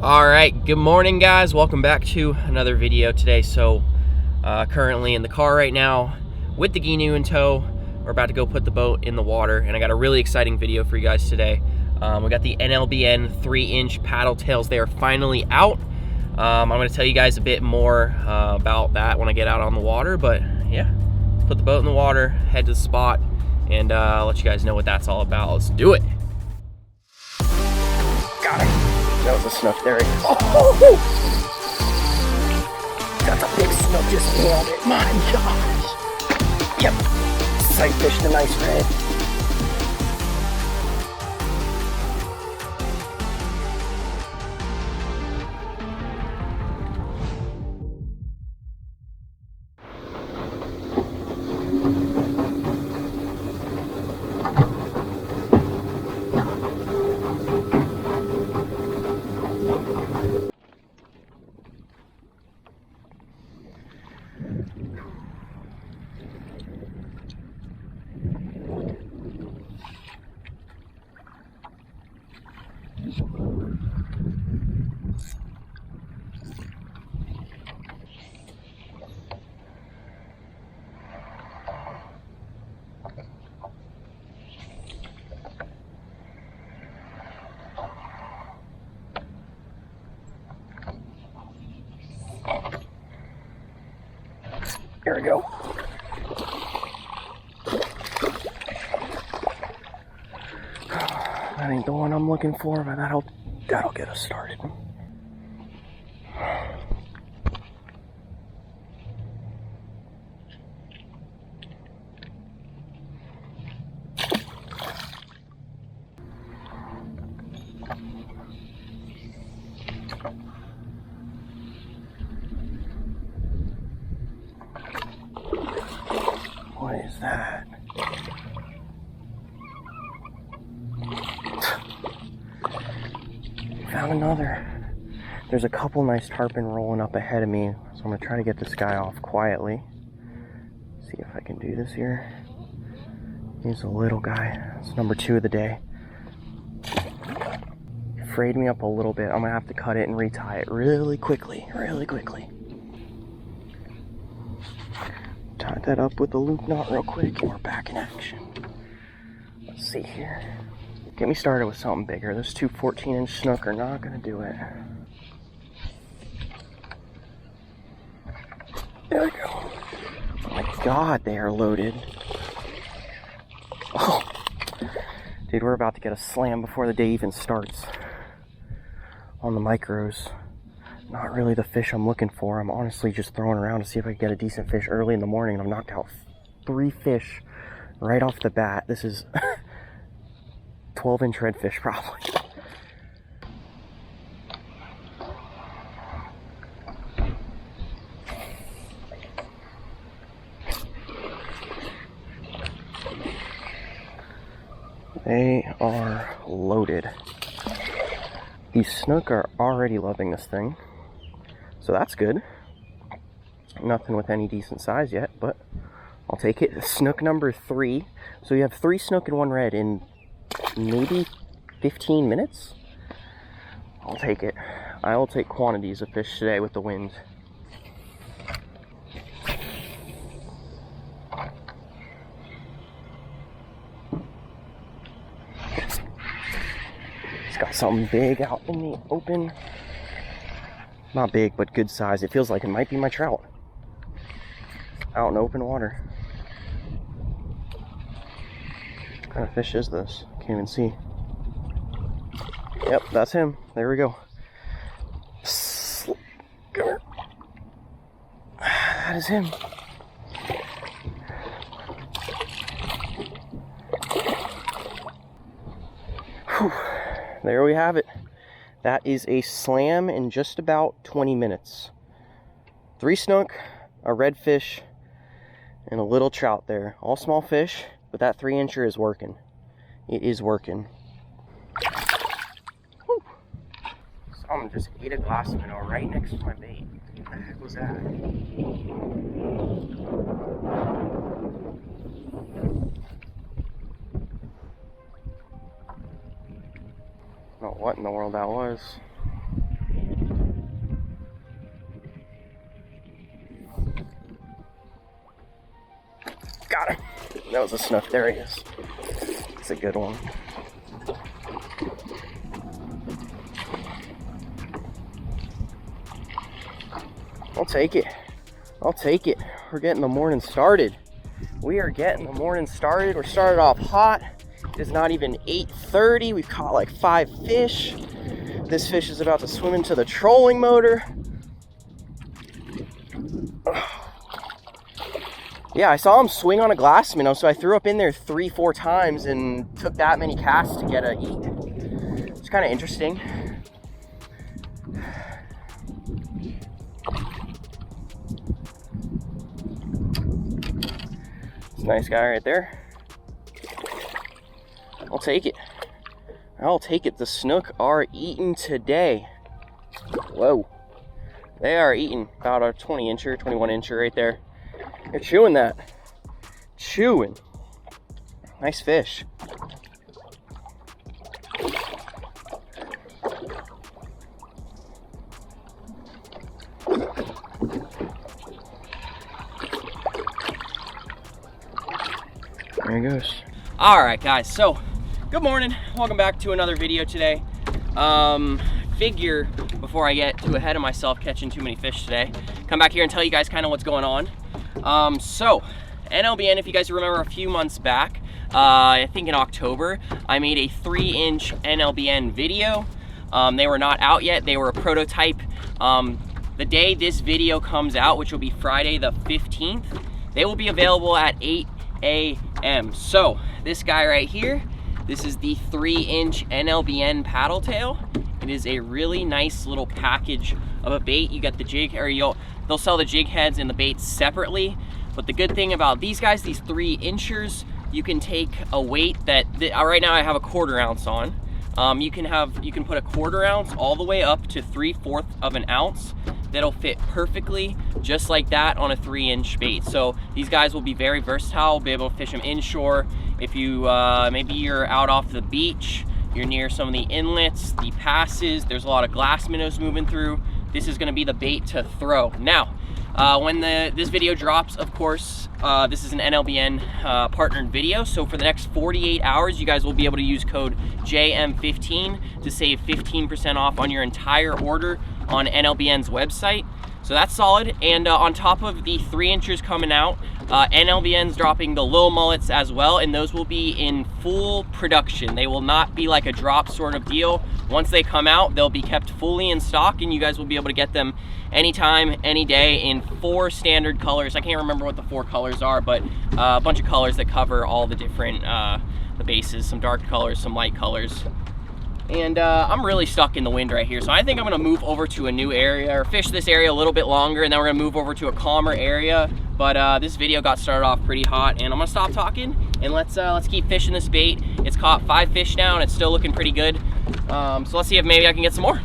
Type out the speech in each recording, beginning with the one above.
All right, good morning guys, welcome back to another video today. So currently in the car right now with the Gnu in tow. We're about to go put the boat in the water, and I got a really exciting video for you guys today. We got the NLBN 3-inch paddle tails. They are finally out. I'm going to tell you guys a bit more about that when I get out on the water, but yeah, put the boat in the water, head to the spot, and let you guys know what that's all about. Let's do it. Got it. That was a snook. There it is. Oh! That's a big snook. Just nailed it. My gosh. Yep. Sight fished a nice red. Here we go. That ain't the one I'm looking for, but that'll get us started. What is that? Found another. There's a couple nice tarpon rolling up ahead of me, so I'm gonna try to get this guy off quietly. See if I can do this here. He's a little guy. It's number 2 of the day. It frayed me up a little bit. I'm gonna have to cut it and retie it really quickly, Tie that up with the loop knot real quick, and we're back in action. Let's see here. Get me started with something bigger. Those two 14-inch snook are not gonna do it. There we go. Oh my God, they are loaded. Oh, dude, we're about to get a slam before the day even starts on the micros. Not really the fish I'm looking for. I'm honestly just throwing around to see if I can get a decent fish early in the morning, and I've knocked out 3 fish right off the bat. This is 12-inch redfish probably. They are loaded. These snook are already loving this thing, so that's good. Nothing with any decent size yet, but I'll take it. Snook number 3. So you have 3 snook and 1 red in maybe 15 minutes. I'll take it. I will take quantities of fish today with the wind. It's got something big out in the open. Not big, but good size. It feels like it might be my trout. Out in open water. What kind of fish is this? Can't even see. Yep, that's him. There we go. Come here. That is him. Whew. There we have it. That is a slam in just about 20 minutes. 3 snook, a redfish, and a little trout there. All small fish, but that 3-incher is working. It is working. Whew. Someone just ate a glass minnow right next to my bait. What the heck was that? know what in the world that was. was a snook. There he is. It's a good one. I'll take it. I'll take it. We're getting the morning started. We are getting the morning started. We're started off hot. It's not even 8:30. We've caught like 5 fish. This fish is about to swim into the trolling motor. Yeah, I saw him swing on a glass minnow, so I threw up in there 3-4 times and took that many casts to get a eat. It's kind of interesting. It's a nice guy right there. I'll take it. I'll take it. The snook are eating today. Whoa. They are eating about a 20-incher, 21-incher right there. They're chewing that. Chewing. Nice fish. There he goes. All right, guys. So, good morning. Welcome back to another video today. Figure before I get too ahead of myself catching too many fish today, come back here and tell you guys kind of what's going on. So NLBN, if you guys remember a few months back, I think in October, I made a 3-inch NLBN video. They were not out yet. They were a prototype. The day this video comes out, which will be Friday the 15th, they will be available at 8 a.m. So this guy right here, this is the 3-inch NLBN paddle tail. It is a really nice little package of a bait. You got the jig, or they'll sell the jig heads and the baits separately. But the good thing about these guys, these 3-inchers, you can take a weight that right now I have a 1/4 ounce on. You can put a 1/4 ounce all the way up to 3/4 of an ounce. That'll fit perfectly just like that on a 3-inch bait. So these guys will be very versatile. Be able to fish them inshore. If you maybe you're out off the beach, you're near some of the inlets, the passes, there's a lot of glass minnows moving through, this is gonna be the bait to throw. Now, when this video drops, of course, this is an NLBN partnered video, so for the next 48 hours, you guys will be able to use code JM15 to save 15% off on your entire order on NLBN's website. So that's solid. And on top of the 3-inchers coming out, NLBN's dropping the little mullets as well, and those will be in full production. They will not be like a drop sort of deal. Once they come out, they'll be kept fully in stock, and you guys will be able to get them anytime, any day in 4 standard colors. I can't remember what the 4 colors are, but a bunch of colors that cover all the different the bases, some dark colors, some light colors. And I'm really stuck in the wind right here, so I think I'm gonna move over to a new area, or fish this area a little bit longer, and then we're gonna move over to a calmer area. But this video got started off pretty hot, and I'm gonna stop talking and let's keep fishing this bait. It's caught 5 fish now, and it's still looking pretty good. So let's see if maybe I can get some more.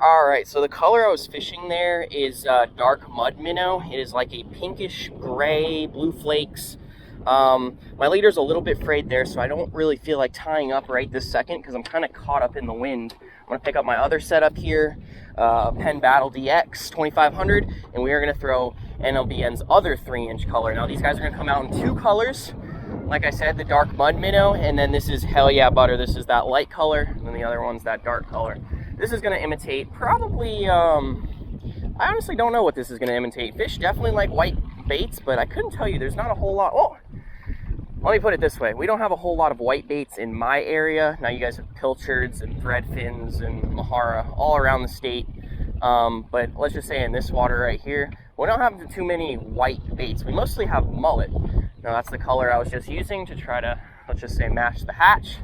All right, so the color I was fishing there is dark mud minnow. It is like a pinkish gray, blue flakes. My leader's a little bit frayed there, so I don't really feel like tying up right this second because I'm kind of caught up in the wind. I'm gonna pick up my other setup here, Penn Battle DX 2500, and we are gonna throw NLBN's other 3-inch color. Now these guys are gonna come out in 2 colors. Like I said, the dark mud minnow, and then this is Hell Yeah Butter. This is that light color, and then the other one's that dark color. This is gonna imitate probably, I honestly don't know what this is gonna imitate. Fish definitely like white baits, but I couldn't tell you. There's not a whole lot. Oh, let me put it this way. We don't have a whole lot of white baits in my area. Now you guys have pilchards and threadfins and mahara all around the state. But let's just say in this water right here, we don't have too many white baits. We mostly have mullet. Now that's the color I was just using to try to, let's just say, match the hatch.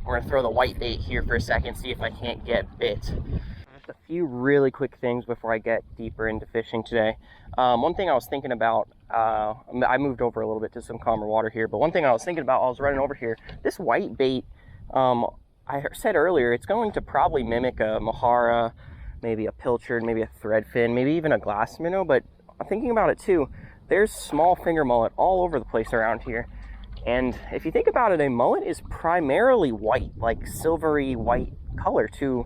We're gonna throw the white bait here for a second, see if I can't get bit. Just a few really quick things before I get deeper into fishing today. One thing I was thinking about, I moved over a little bit to some calmer water here, but one thing I was thinking about while I was running over here, this white bait, I said earlier, it's going to probably mimic a mahara, maybe a pilchard, maybe a threadfin, maybe even a glass minnow, but I'm thinking about it too. There's small finger mullet all over the place around here. And if you think about it, a mullet is primarily white, like silvery white color. To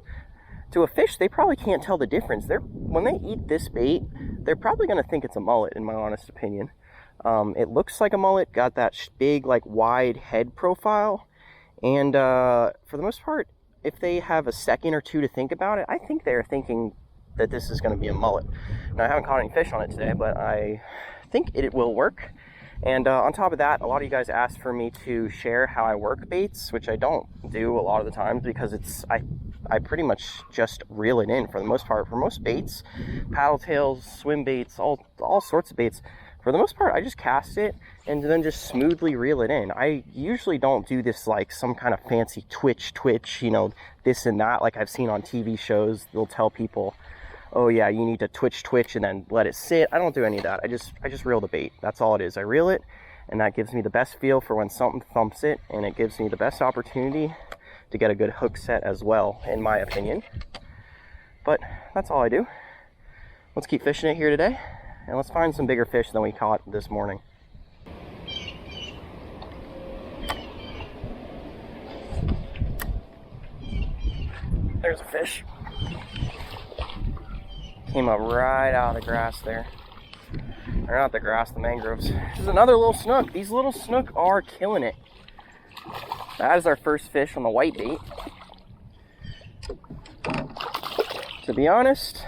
a fish, they probably can't tell the difference. When they eat this bait, they're probably gonna think it's a mullet, in my honest opinion. It looks like a mullet, got that big, like, wide head profile. And for the most part, if they have a second or two to think about it, I think they're thinking that this is going to be a mullet. Now, I haven't caught any fish on it today, but I think it will work. And on top of that, a lot of you guys asked for me to share how I work baits, which I don't do a lot of the times because I pretty much just reel it in for the most part. For most baits, paddle tails, swim baits, all sorts of baits, for the most part, I just cast it and then just smoothly reel it in. I usually don't do this like some kind of fancy twitch, you know, this and that, like I've seen on TV shows. They'll tell people, oh yeah, you need to twitch and then let it sit. I don't do any of that. I just reel the bait. That's all it is. I reel it, and that gives me the best feel for when something thumps it, and it gives me the best opportunity to get a good hook set as well, in my opinion. But that's all I do. Let's keep fishing it here today, and let's find some bigger fish than we caught this morning. There's a fish. Came up right out of the grass there. Or not the grass, the mangroves. This is another little snook. These little snook are killing it. That is our first fish on the white bait. To be honest,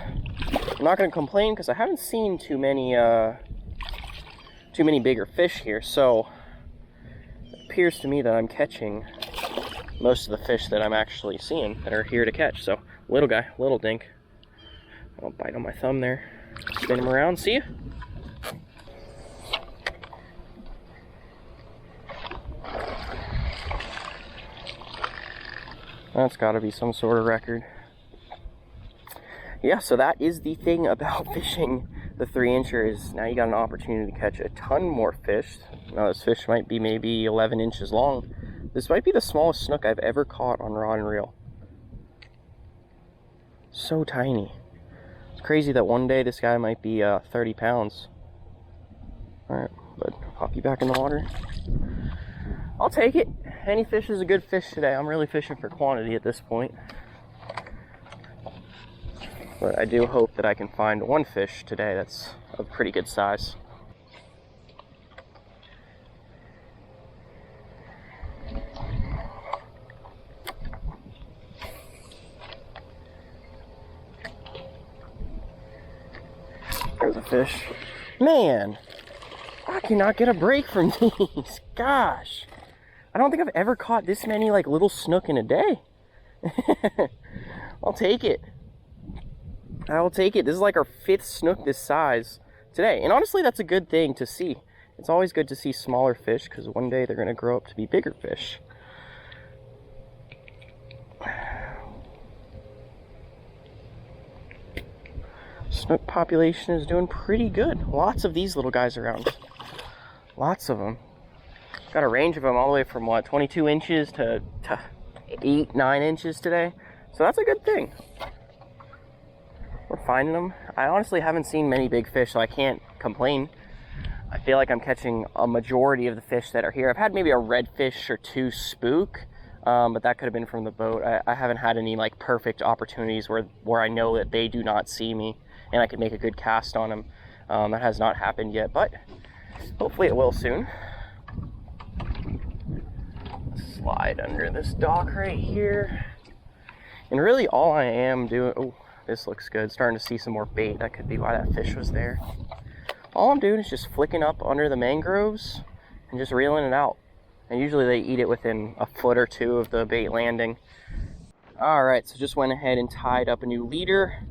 I'm not going to complain because I haven't seen too many bigger fish here. So it appears to me that I'm catching most of the fish that I'm actually seeing that are here to catch. So little guy, little dink. I'll bite on my thumb there. Spin him around. See ya. That's got to be some sort of record. Yeah, so that is the thing about fishing the 3-incher is now you got an opportunity to catch a ton more fish. Now this fish might be maybe 11 inches long. This might be the smallest snook I've ever caught on rod and reel. So tiny. Crazy that one day this guy might be 30 pounds. Alright, bud, pop you back in the water. I'll take it. Any fish is a good fish today. I'm really fishing for quantity at this point. But I do hope that I can find one fish today that's of pretty good size. There's a fish. Man, I cannot get a break from these. Gosh, I don't think I've ever caught this many like little snook in a day. I'll take it. I will take it. This is like our 5th snook this size today. And honestly, that's a good thing to see. It's always good to see smaller fish because one day they're going to grow up to be bigger fish. Snook population is doing pretty good. Lots of these little guys around. Lots of them. Got a range of them all the way from what, 22 inches to 8, 9 inches today. So that's a good thing. We're finding them. I honestly haven't seen many big fish, so I can't complain. I feel like I'm catching a majority of the fish that are here. I've had maybe a redfish or 2 spook, but that could have been from the boat. I haven't had any like perfect opportunities where I know that they do not see me and I could make a good cast on them. That has not happened yet, but hopefully it will soon. Slide under this dock right here. And really all I am doing, oh, this looks good. Starting to see some more bait. That could be why that fish was there. All I'm doing is just flicking up under the mangroves and just reeling it out. And usually they eat it within a foot or 2 of the bait landing. Alright, so just went ahead and tied up a new leader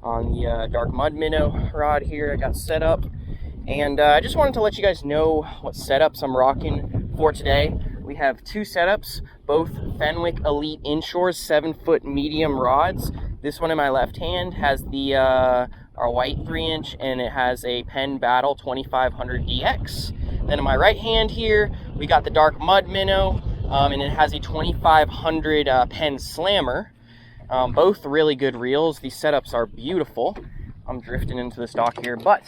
on the dark mud minnow rod here. I got set up. And I just wanted to let you guys know what setups I'm rocking for today. We have 2 setups, both Fenwick Elite Inshores 7-foot medium rods. This one in my left hand has the our white 3-inch, and it has a Penn Battle 2500 DX. Then in my right hand here, we got the dark mud minnow, and it has a 2500 Penn Slammer. Both really good reels. These setups are beautiful. I'm drifting into this dock here, but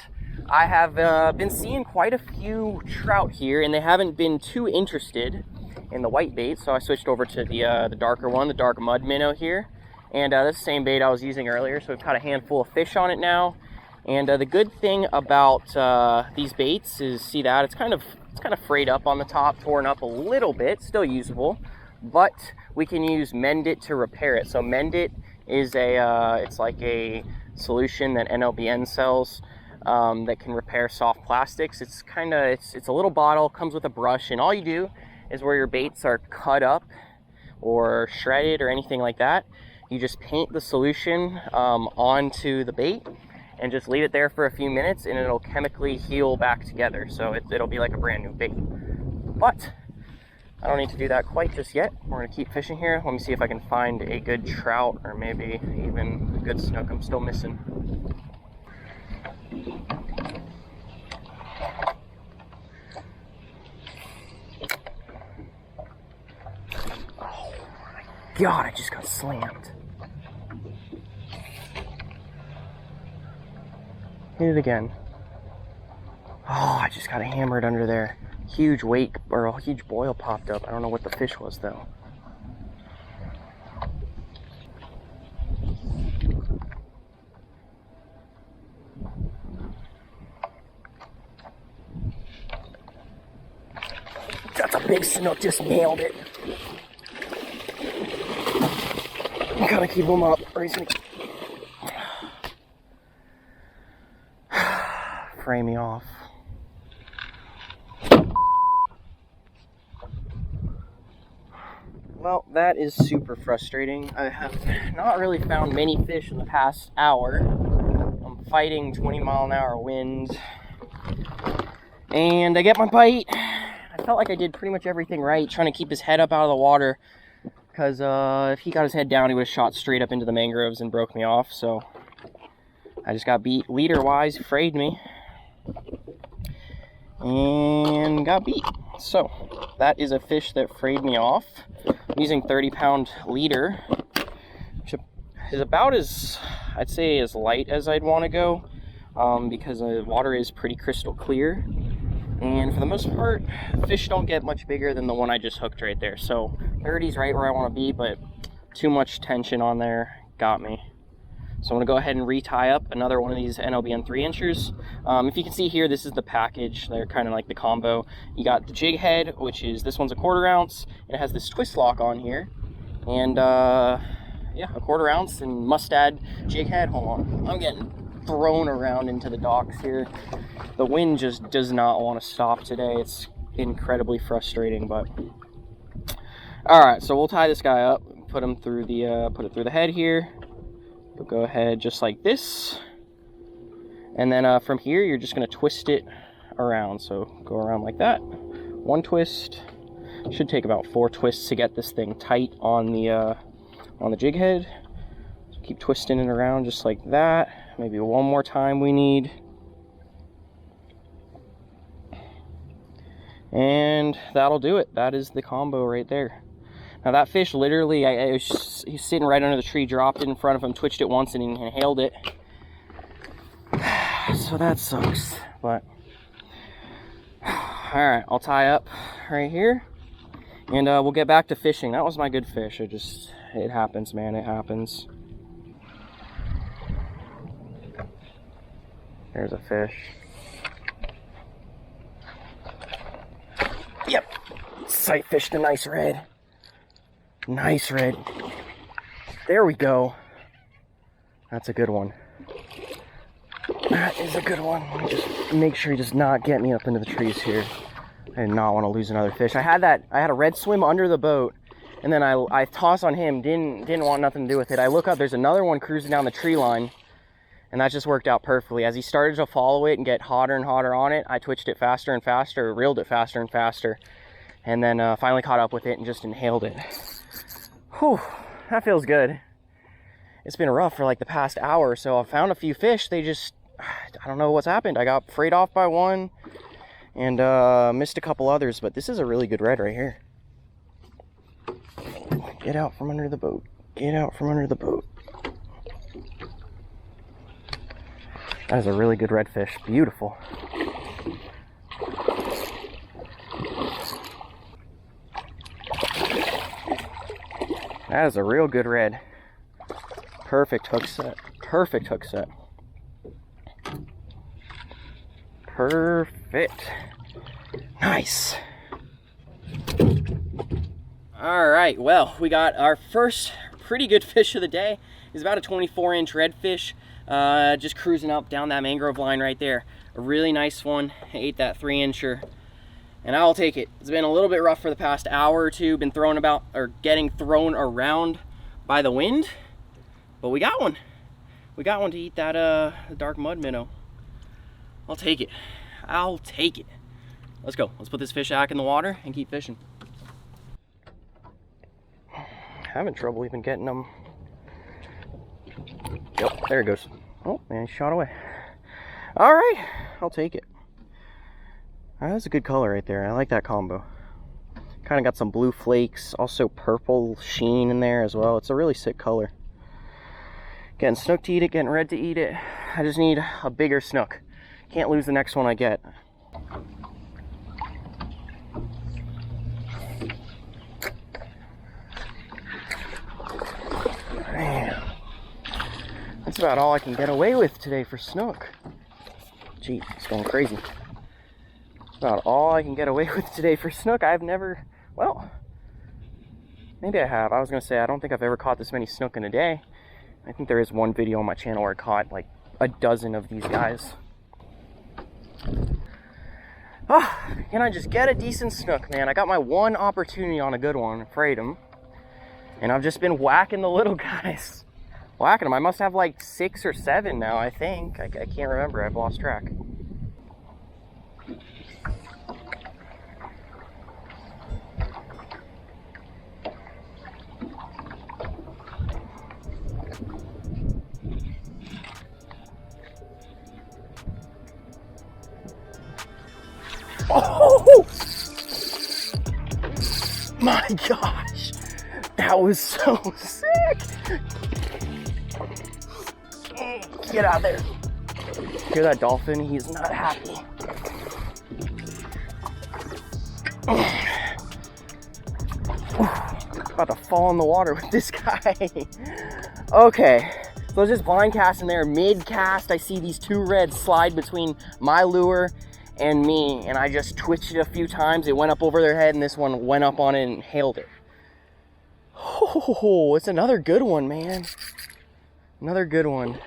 I have been seeing quite a few trout here, and they haven't been too interested in the white bait, so I switched over to the darker one, the dark mud minnow here. And that's the same bait I was using earlier, so we've got a handful of fish on it now. And the good thing about these baits is, see that it's kind of frayed up on the top, torn up a little bit, still usable, but we can use Mend It to repair it. So Mend It is it's like a solution that NLBN sells that can repair soft plastics. It's a little bottle, comes with a brush, and all you do is where your baits are cut up or shredded or anything like that, you just paint the solution onto the bait and just leave it there for a few minutes, and it'll chemically heal back together. So it'll be like a brand new bait. But I don't need to do that quite just yet. We're gonna keep fishing here. Let me see if I can find a good trout or maybe even a good snook I'm still missing. Oh my God, I just got slammed. Hit it again. Oh, I just got hammered under there. Huge wake, or a huge boil popped up. I don't know what the fish was though. That's a big snook, just nailed it. I gotta keep him up or he's gonna fray me off. Well, that is super frustrating. I have not really found many fish in the past hour. I'm fighting 20-mile-an-hour wind. And I get my bite. I felt like I did pretty much everything right, trying to keep his head up out of the water. Because if he got his head down, he would have shot straight up into the mangroves and broke me off. So I just got beat leader-wise, frayed me. And got beat. So that is a fish that frayed me off. I'm using 30-pound leader, which is about as, I'd say, as light as I'd want to go, because the water is pretty crystal clear. And for the most part, fish don't get much bigger than the one I just hooked right there. So 30 is right where I want to be, but too much tension on there got me. So I'm going to go ahead and retie up another one of these NLBN 3-inchers. If you can see here, this is the package. They're kind of like the combo. You got the jig head, which is, this one's a 1/4 ounce. It has this twist lock on here. And yeah, a 1/4 ounce and mustad jig head. Hold on. I'm getting thrown around into the docks here. The wind just does not want to stop today. It's incredibly frustrating, but all right, so we'll tie this guy up, put him through the put it through the head here. You'll go ahead just like this, and then from here you're just going to twist it around. So go around like that, one twist. Should take about 4 twists to get this thing tight on the jig head. So keep twisting it around just like that. Maybe one more time we need. And that'll do it. That is the combo right there. Now that fish literally, he's sitting right under the tree, dropped it in front of him, twitched it once and he inhaled it. So that sucks, but all right, I'll tie up right here and we'll get back to fishing. That was my good fish. It happens, man, it happens. There's a fish. Yep, sight fished a nice red. Nice red. There we go. That's a good one. That is a good one. Let me just make sure he does not get me up into the trees here. I did not want to lose another fish. I had a red swim under the boat, and then I toss on him. Didn't want nothing to do with it. I look up. There's another one cruising down the tree line, and that just worked out perfectly. As he started to follow it and get hotter and hotter on it, I twitched it faster and faster, reeled it faster and faster, and then finally caught up with it and just inhaled it. Whew, that feels good. It's been rough for like the past hour or so. I found a few fish. They just, I don't know what's happened. I got frayed off by one and missed a couple others, but this is a really good red right here. Get out from under the boat. Get out from under the boat. That is a really good redfish. Beautiful. That is a real good red. Perfect hook set. Perfect hook set. Perfect. Nice. All right, well, we got our first pretty good fish of the day. It's about a 24-inch redfish, just cruising up down that mangrove line right there. A really nice one. I ate that 3-incher, and I'll take it. It's been a little bit rough for the past hour or two, been thrown about, or getting thrown around by the wind, but we got one. We got one to eat that dark mud minnow. I'll take it. I'll take it. Let's go. Let's put this fish back in the water and keep fishing. Having trouble even getting them. Yep, there it goes. Oh, man, he shot away. All right, I'll take it. All right, that's a good color right there. I like that combo. Kind of got some blue flakes, also purple sheen in there as well. It's a really sick color. Getting snook to eat it, getting red to eat it. I just need a bigger snook. Can't lose the next one I get. Man, that's about all I can get away with today for snook. Gee, it's going crazy. That's about all I can get away with today for snook. I've never, well, maybe I have. I was gonna say, I don't think I've ever caught this many snook in a day. I think there is one video on my channel where I caught like a dozen of these guys. Oh, can I just get a decent snook, man? I got my one opportunity on a good one, afraid him. And I've just been whacking the little guys. Whacking them. I must have like 6 or 7 now, I think. I can't remember. I've lost track. Oh! My gosh! That was so sick! Get out of there. Hear that dolphin? He's not happy. About to fall in the water with this guy. Okay, so I was just blind casting there. Mid cast, I see these 2 reds slide between my lure and me, and I just twitched it a few times. It went up over their head, and this one went up on it and hailed it. Oh, it's another good one, man. Another good one. You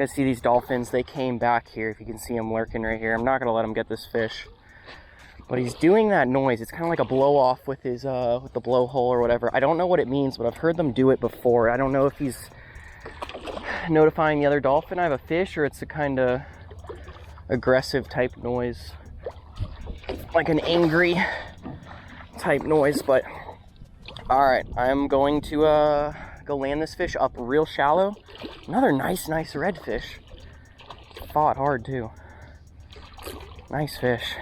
guys see these dolphins? They came back here. If you can see them lurking right here. I'm not gonna let him get this fish, but he's doing that noise. It's kind of like a blow off with his with the blowhole or whatever. I don't know what it means, but I've heard them do it before. I don't know if he's notifying the other dolphin I have a fish, or it's a kind of aggressive type noise, like an angry type noise. But all right, I'm going to go land this fish up real shallow. Another nice redfish. Fought hard too. Nice fish.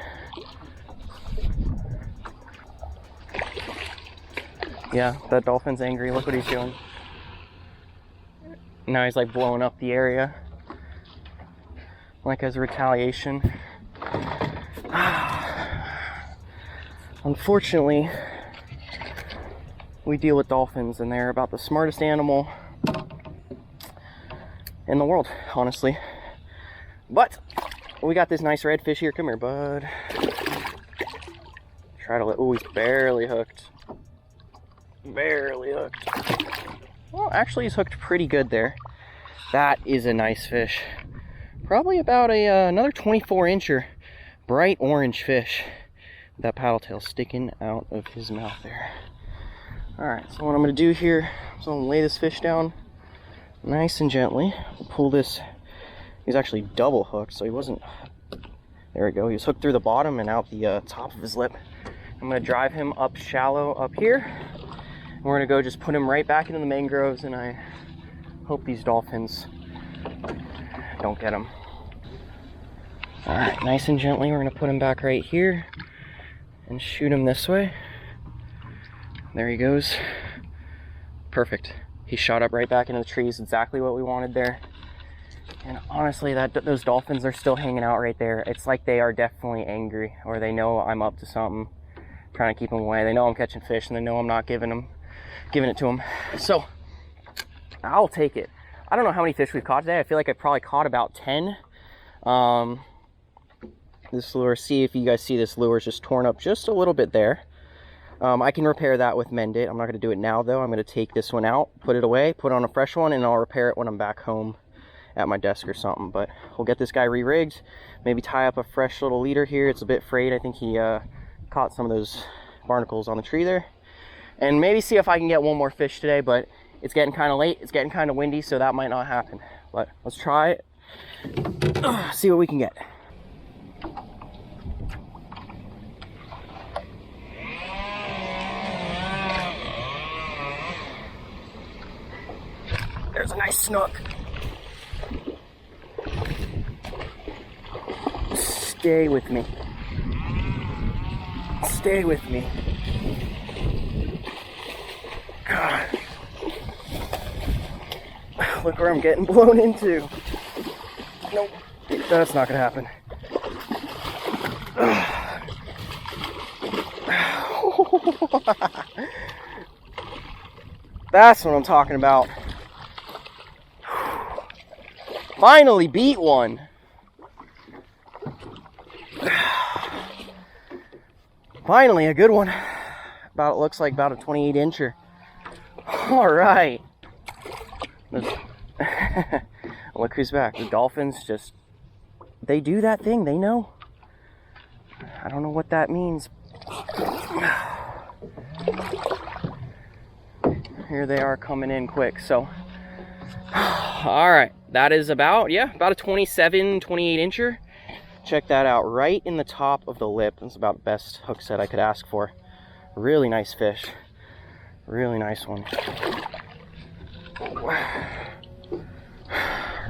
Yeah, that dolphin's angry. Look what he's doing. Now he's like blowing up the area, like as a retaliation. Unfortunately, we deal with dolphins, and they're about the smartest animal in the world, honestly. But we got this nice redfish here. Come here, bud. Try to let, oh, he's barely hooked. Barely hooked. Well, actually he's hooked pretty good there. That is a nice fish. Probably about another 24-incher, bright orange fish. That paddle tail sticking out of his mouth there. Alright, so what I'm going to do here is I'm going to lay this fish down nice and gently. We'll pull this. He's actually double hooked, so he wasn't, there we go. He was hooked through the bottom and out the top of his lip. I'm going to drive him up shallow up here. And we're going to go just put him right back into the mangroves, and I hope these dolphins don't get him. Alright, nice and gently, we're going to put him back right here and shoot him this way. There he goes. Perfect. He shot up right back into the trees, exactly what we wanted there. And honestly, those dolphins are still hanging out right there. It's like they are definitely angry, or they know I'm up to something, trying to keep them away. They know I'm catching fish, and they know I'm not giving it to them. So I'll take it. I don't know how many fish we've caught today. I feel like I probably caught about 10. this lure. See if you guys see this lure is just torn up just a little bit there. I can repair that with Mend It. I'm not going to do it now though. I'm going to take this one out, put it away, put on a fresh one, and I'll repair it when I'm back home at my desk or something. But we'll get this guy re-rigged, maybe tie up a fresh little leader here. It's a bit frayed. I think he caught some of those barnacles on the tree there. And maybe see if I can get one more fish today, but it's getting kind of late. It's getting kind of windy, so that might not happen. But let's try it. See what we can get. There's a nice snook. Stay with me. Stay with me. God. Look where I'm getting blown into. Nope, that's not gonna happen. That's what I'm talking about. Finally beat one. Finally a good one. About, it looks like about a 28 incher. All right. Look who's back. The dolphins just, they do that thing, they know. I don't know what that means. Here they are coming in quick. So all right, that is about, yeah, about a 27, 28 incher. Check that out, right in the top of the lip. That's about the best hook set I could ask for. Really nice fish. Really nice one.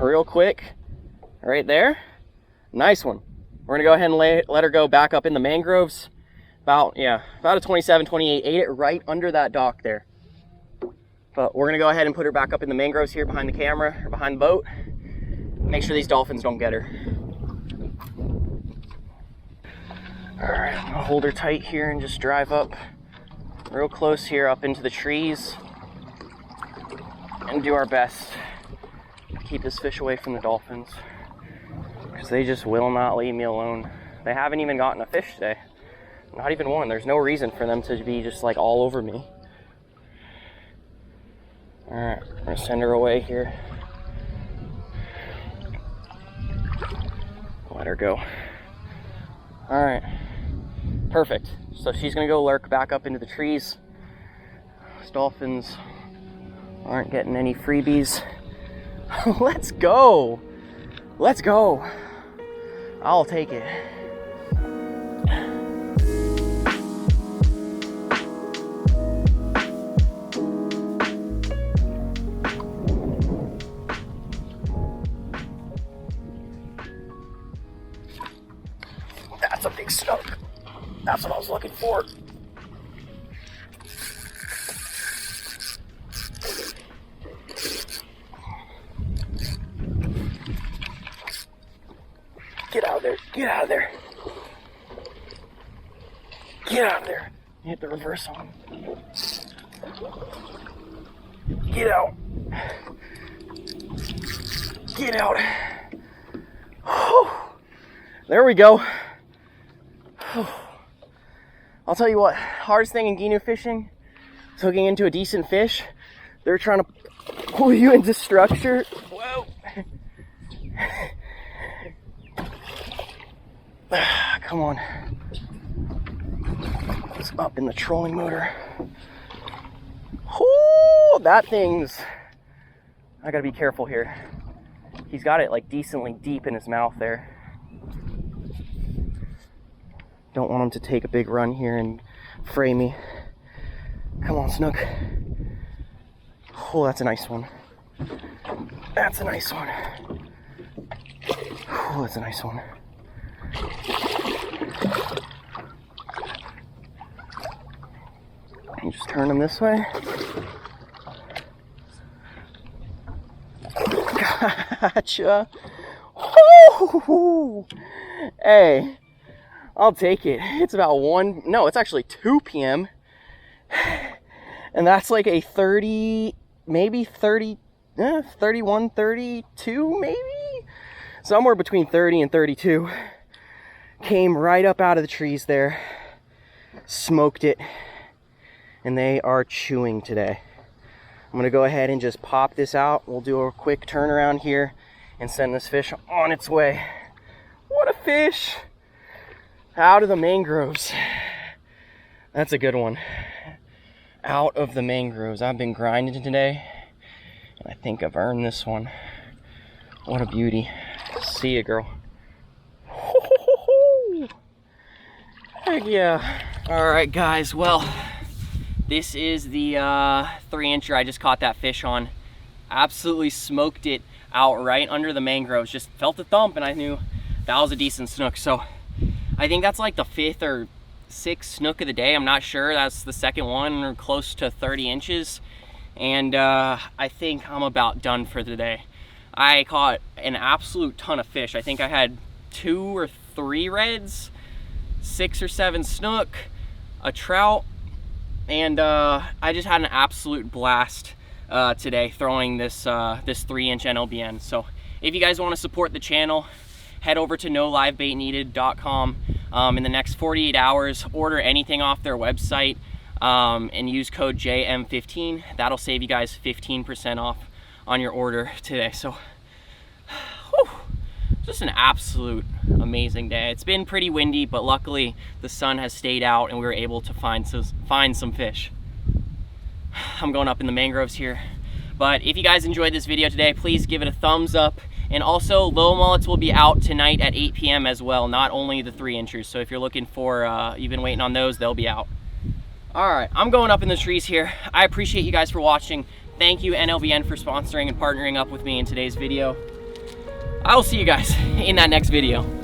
Real quick, right there. Nice one. We're gonna go ahead and let her go back up in the mangroves. About a 27, 28. Ate it right under that dock there. But we're gonna go ahead and put her back up in the mangroves here behind the camera, or behind the boat. Make sure these dolphins don't get her. All right, I'm gonna hold her tight here and just drive up real close here up into the trees and do our best to keep this fish away from the dolphins, because they just will not leave me alone. They haven't even gotten a fish today. Not even one. There's no reason for them to be just like all over me. All right, I'm gonna send her away here. Let her go. All right, perfect. So she's gonna go lurk back up into the trees. These dolphins aren't getting any freebies. Let's go. Let's go. I'll take it. That's a big snook. That's what I was looking for. Get out of there. Get out of there. Get out of there. You hit the reverse on. Get out. Get out. Whew. There we go. Whew. I'll tell you what, hardest thing in Ginu fishing is hooking into a decent fish. They're trying to pull you into structure. Whoa. Come on. It's up in the trolling motor. Whoo, that thing's, I gotta be careful here. He's got it like decently deep in his mouth there. Don't want him to take a big run here and fray me. Come on, Snook. Oh, that's a nice one. That's a nice one. Oh, that's a nice one. And just turn him this way. Gotcha. Oh, hey, I'll take it. It's about it's actually 2 p.m. And that's like a 30, maybe 30, 31, 32, maybe? Somewhere between 30 and 32. came right up out of the trees there, smoked it, and they are chewing today. I'm gonna go ahead and just pop this out. We'll do a quick turnaround here and send this fish on its way. What a fish! Out of the mangroves. That's a good one. Out of the mangroves. I've been grinding today, and I think I've earned this one. What a beauty. See ya, girl. Heck yeah. All right, guys, well, this is the 3-incher I just caught that fish on. Absolutely smoked it out right under the mangroves. Just felt the thump and I knew that was a decent snook. So I think that's like the 5th or 6th snook of the day. I'm not sure. That's the second one, or close to 30 inches. And I think I'm about done for the day. I caught an absolute ton of fish. I think I had 2 or 3 reds, 6 or 7 snook, a trout, and I just had an absolute blast today throwing this 3-inch NLBN. So if you guys want to support the channel, head over to nolivebaitneeded.com. In the next 48 hours, order anything off their website and use code JM15. That'll save you guys 15% off on your order today. So whew, just an absolute amazing day. It's been pretty windy, but luckily the sun has stayed out and we were able to find some fish. I'm going up in the mangroves here. But if you guys enjoyed this video today, please give it a thumbs up. And also, low mullets will be out tonight at 8 p.m. as well, not only the 3-inchers. So if you're looking for, you've been waiting on those, they'll be out. All right, I'm going up in the trees here. I appreciate you guys for watching. Thank you, NLBN, for sponsoring and partnering up with me in today's video. I will see you guys in that next video.